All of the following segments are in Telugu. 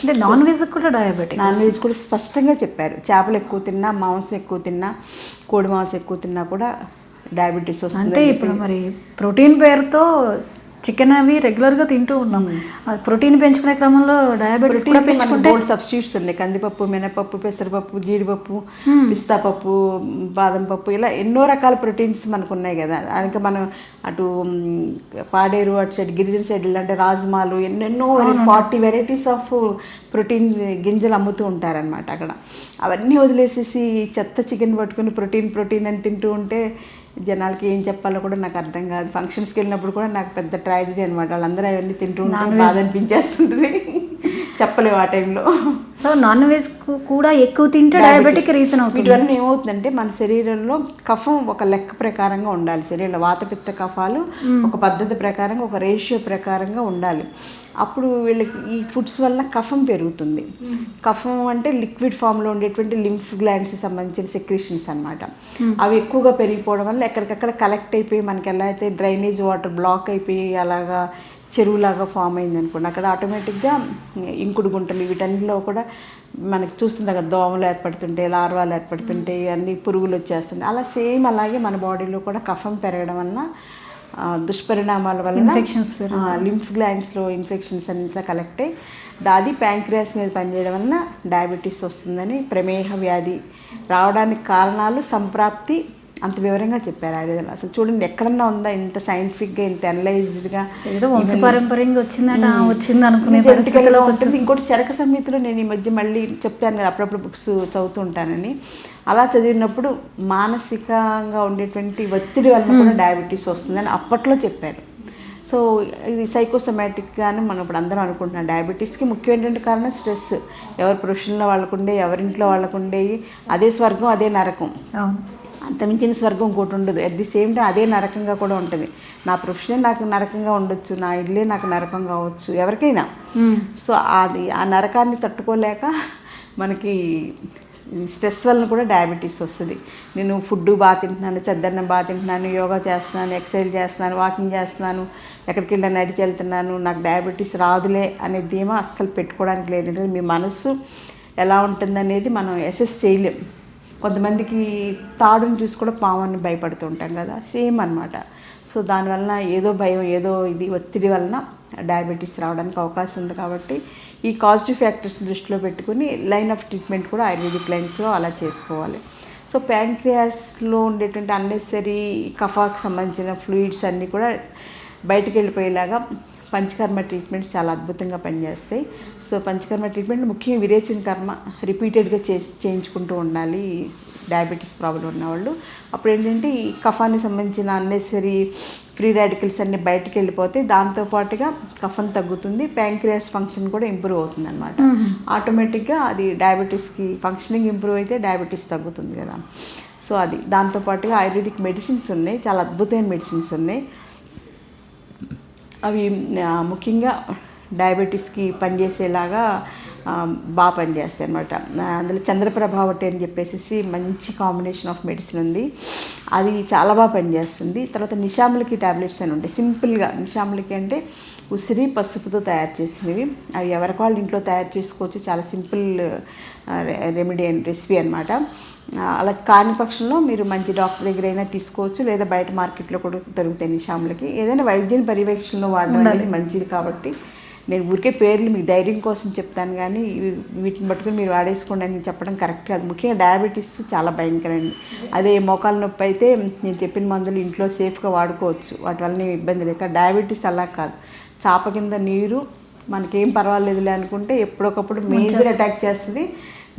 అంటే నాన్ వెజ్ కూడా డయాబెటిక్? నాన్ వెజ్ కూడా స్పష్టంగా చెప్పారు. చేపలు ఎక్కువ తిన్నా, మాంసం ఎక్కువ తిన్నా, కోడి మాంసం ఎక్కువ తిన్నా కూడా డయాబెటీస్ వస్తుంది. అంటే ఇప్పుడు మరి ప్రోటీన్ పేరుతో చికెన్ అవి రెగ్యులర్గా తింటూ ఉన్నాం. ప్రోటీన్ పెంచుకునే క్రమంలో డయాబెటీస్ కూడా పెంచుకుంటే బోల్డ్ సబ్స్టిట్యూట్స్ ఉన్నాయి. కందిపప్పు, మినపప్పు, పెసరపప్పు, జీడిపప్పు, పిస్తా పప్పు, బాదం పప్పు, ఇలా ఎన్నో రకాల ప్రోటీన్స్ మనకు ఉన్నాయి కదా. ఇంకా మనం అటు పాడేరు అటు సైడ్ గిరిజన సైడ్ అంటే రాజ్మాలు ఎన్నెన్నో 40 వెరైటీస్ ఆఫ్ ప్రోటీన్ గింజలు అమ్ముతూ ఉంటారనమాట అక్కడ. అవన్నీ వదిలేసేసి చెత్త చికెన్ పట్టుకుని ప్రోటీన్ అని తింటూ ఉంటే జనాలకి ఏం చెప్పాలో కూడా నాకు అర్థం కాదు. ఫంక్షన్స్కి వెళ్ళినప్పుడు కూడా నాకు పెద్ద ట్రాజడీ అనమాట. వాళ్ళందరూ అవన్నీ తింటూ ఉంటే బాధ అనిపించేస్తుంటుంది, చెప్పలేవు ఆ టైంలో. సో నాన్ వెజ్ కూడా ఎక్కువ తింటే డయాబెటిక్ రీజన్ అవుతుంది. ఇవన్నీ ఏమవుతుందంటే మన శరీరంలో కఫం ఒక లెక్క ప్రకారంగా ఉండాలి. శరీరంలో వాతపిత్త కఫాలు ఒక పద్ధతి ప్రకారంగా, ఒక రేషియో ప్రకారంగా ఉండాలి. అప్పుడు వీళ్ళకి ఈ ఫుడ్స్ వల్ల కఫం పెరుగుతుంది. కఫం అంటే లిక్విడ్ ఫామ్లో ఉండేటువంటి లింఫ్ గ్లాండ్స్కి సంబంధించిన సెక్రీషన్స్ అనమాట. అవి ఎక్కువగా పెరిగిపోవడం వల్ల ఎక్కడికక్కడ కలెక్ట్ అయిపోయి మనకి ఎలా అయితే డ్రైనేజ్ వాటర్ బ్లాక్ అయిపోయి అలాగా చెరువులాగా ఫామ్ అయింది అనుకోండి, అక్కడ ఆటోమేటిక్గా ఇంకుడు గుంటలు వీటన్నిటిలో కూడా మనకి చూస్తుంది కదా, దోమలు ఏర్పడుతుంటాయి, లార్వాలు ఏర్పడుతుంటాయి, అన్ని పురుగులు వచ్చేస్తుంటాయి. అలా సేమ్ అలాగే మన బాడీలో కూడా కఫం పెరగడం వలన దుష్పరిణామాల వల్ల ఇన్ఫెక్షన్స్, లింఫ్ గ్లాండ్స్లో ఇన్ఫెక్షన్స్ అంతా కలెక్ట్ అయ్యి అది ప్యాంక్రియాస్ మీద పనిచేయడం వలన డయాబెటీస్ వస్తుందని, ప్రమేహ వ్యాధి రావడానికి కారణాలు, సంప్రాప్తి అంత వివరంగా చెప్పారు ఆయుర్వేదంలో. అసలు చూడండి ఎక్కడన్నా ఉందా ఇంత సైంటిఫిక్గా, ఇంత అనలైజ్డ్గా. ఏదో వంశపారంపర్యంగా వచ్చింది అనుకునే పరిస్థితిలో ఉంటుంది. ఇంకోటి చరక సంహితలో నేను ఈ మధ్య మళ్ళీ చెప్పాను కదా, అప్పుడప్పుడు బుక్స్ చదువుతూ ఉంటానని. అలా చదివినప్పుడు మానసికంగా ఉండేటువంటి ఒత్తిడి వల్ల కూడా డయాబెటీస్ వస్తుందని అప్పట్లో చెప్పారు. సో ఇది సైకోసొమాటిక్గాను మనం ఇప్పుడు అందరం అనుకుంటున్నాం. డయాబెటీస్కి ముఖ్యమైనటువంటి కారణం స్ట్రెస్. ఎవరి ప్రొఫెషన్లో వాళ్ళకుండే, ఎవరింట్లో వాళ్ళకుండే అదే స్వర్గం అదే నరకం, అంతమించిన స్వర్గం ఇంకోటి ఉండదు. అట్ ది సేమ్ టైం అదే నరకంగా కూడా ఉంటుంది. నా ప్రొఫెషన్ నాకు నరకంగా ఉండొచ్చు, నా ఇల్లే నాకు నరకం కావచ్చు, ఎవరికైనా. సో అది ఆ నరకాన్ని తట్టుకోలేక మనకి స్ట్రెస్ వలన కూడా డయాబెటీస్ వస్తుంది. నేను ఫుడ్ బాగా తింటున్నాను, చెద్దన్నం బాగా తింటున్నాను, యోగా చేస్తున్నాను, ఎక్సర్సైజ్ చేస్తున్నాను, వాకింగ్ చేస్తున్నాను, ఎక్కడికి వెళ్ళి నడిచి వెళ్తున్నాను, నాకు డయాబెటీస్ రాదులే అనే ధీమా అస్సలు పెట్టుకోవడానికి లేదు. ఎందుకంటే మీ మనసు ఎలా ఉంటుందనేది మనం అసెస్ చేయలేం. కొంతమందికి తాడుని చూసి కూడా పాముని భయపడుతూ ఉంటాం కదా, సేమ్ అనమాట. సో దానివలన ఏదో భయం, ఏదో ఇది ఒత్తిడి వలన డయాబెటీస్ రావడానికి అవకాశం ఉంది. కాబట్టి ఈ కాజిటివ్ ఫ్యాక్టర్స్ దృష్టిలో పెట్టుకుని లైన్ ఆఫ్ ట్రీట్మెంట్ కూడా ఆయుర్వేదిక్ లైన్స్లో అలా చేసుకోవాలి. సో ప్యాంక్రియాస్లో ఉండేటువంటి అన్నెసరీ కఫాకి సంబంధించిన ఫ్లూయిడ్స్ అన్నీ కూడా బయటకు వెళ్ళిపోయేలాగా పంచకర్మ ట్రీట్మెంట్స్ చాలా అద్భుతంగా పనిచేస్తాయి. సో పంచకర్మ ట్రీట్మెంట్ ముఖ్యంగా విరేచన కర్మ రిపీటెడ్గా చేయించుకుంటూ ఉండాలి డయాబెటీస్ ప్రాబ్లం ఉన్నవాళ్ళు. అప్పుడు ఏంటంటే ఈ కఫానికి సంబంధించిన అన్నెసరీ ఫ్రీ రాడికల్స్ అన్నీ బయటకు వెళ్ళిపోతే దాంతోపాటుగా కఫం తగ్గుతుంది, ప్యాంక్రియాస్ ఫంక్షన్ కూడా ఇంప్రూవ్ అవుతుంది అనమాట. ఆటోమేటిక్గా అది డయాబెటీస్కి ఫంక్షనింగ్ ఇంప్రూవ్ అయితే డయాబెటీస్ తగ్గుతుంది కదా. సో అది దాంతోపాటుగా ఆయుర్వేదిక్ మెడిసిన్స్ ఉన్నాయి, చాలా అద్భుతమైన మెడిసిన్స్ ఉన్నాయి. అవి ముఖ్యంగా డయాబెటీస్కి పనిచేసేలాగా బాగా పనిచేస్తాయి అనమాట. అందులో చంద్రప్రభావటి అని చెప్పేసి మంచి కాంబినేషన్ ఆఫ్ మెడిసిన్ ఉంది, అది చాలా బాగా పనిచేస్తుంది. తర్వాత నిషాములకి ట్యాబ్లెట్స్ అని ఉంటాయి. సింపుల్గా నిషాములకి అంటే ఉసిరి పసుపుతో తయారు చేసినవి. అవి ఎవరికి వాళ్ళు ఇంట్లో తయారు చేసుకోవచ్చు, చాలా సింపుల్ రెమెడీ అండ్ రెసిపీ అనమాట. అలా కాని పక్షంలో మీరు మంచి డాక్టర్ దగ్గర అయినా తీసుకోవచ్చు, లేదా బయట మార్కెట్లో కూడా దొరుకుతాయి నిషాములకి. ఏదైనా వైద్యం పర్యవేక్షణలో వాడడం అనేది మంచిది. కాబట్టి నేను ఊరికే పేర్లు మీకు ధైర్యం కోసం చెప్తాను, కానీ వీటిని పట్టుకుని మీరు వాడేసుకోండి అని చెప్పడం కరెక్ట్ కాదు. ముఖ్యంగా డయాబెటీస్ చాలా భయంకరండి. అదే మోకాలు నొప్పి అయితే నేను చెప్పిన మందులు ఇంట్లో సేఫ్గా వాడుకోవచ్చు, వాటి వల్ల నేను ఇబ్బంది లేక. డయాబెటీస్ అలా కాదు, చాప కింద నీరు మనకేం పర్వాలేదులే అనుకుంటే ఎప్పుడొకప్పుడు మేజర్ అటాక్ చేస్తుంది,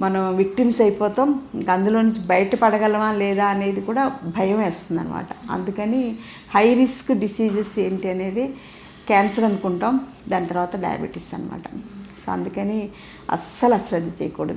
మనం విక్టిమ్స్ అయిపోతాం. ఇంకా అందులో నుంచి బయటపడగలమా లేదా అనేది కూడా భయం వేస్తుంది అనమాట. అందుకని హై రిస్క్ డిసీజెస్ ఏంటి అనేది క్యాన్సర్ అనుకుంటాం, దాని తర్వాత డయాబెటీస్ అనమాట. సో అందుకని అస్సలు అశ్రద్ధ చేయకూడదు.